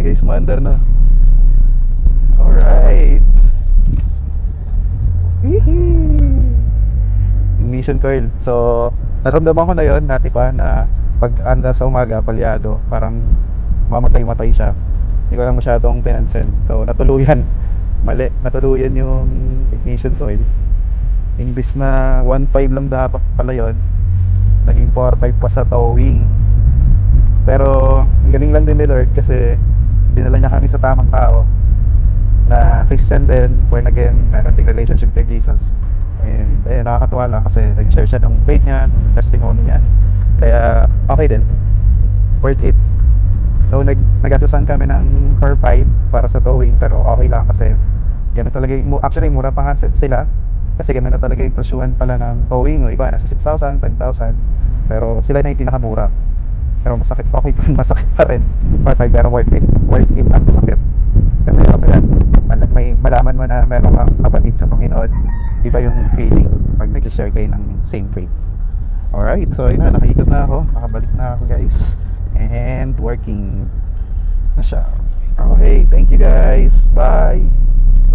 na guys, maandar na. Alright. Ignition coil. So, naramdaman ko na yun, pa na pag anda sa umaga, palyado, parang mamatay-matay siya. Hindi ko lang masyadong pinansin. So, natuluyan. Mali, natuluyan yung ignition coil. Imbis na 1.5 lang dapat pala yun, naging 4.5 pa sa towing. Pero galing lang din ni Lord kasi dinala niya kami sa tamang tao na Christian din, born again, meron ding relationship with Jesus. And ayun, nakakatuwa lang kasi nag-share siya ng faith niya, ng testimony niya. Kaya okay din, worth it. So nag-asasan kami ng 4.5 para sa towing, pero okay lang kasi ganun talaga actually mura pa nga sila kasi ganun na talaga yung presyuhan pala ng towing. O iba nasa 6,000, 10,000, pero sila na yung pinakamura. Pero masakit, okay pa, masakit pa rin 4.5 pero worth it ang sakit kasi yan, may malaman mo na meron kang kapatid sa Panginoon, iba yung feeling pag nag-share kayo ng same faith. Alright, so yun na, nakaikot na ako, nakabalik na ako guys, and working na siya. Okay, thank you guys, bye.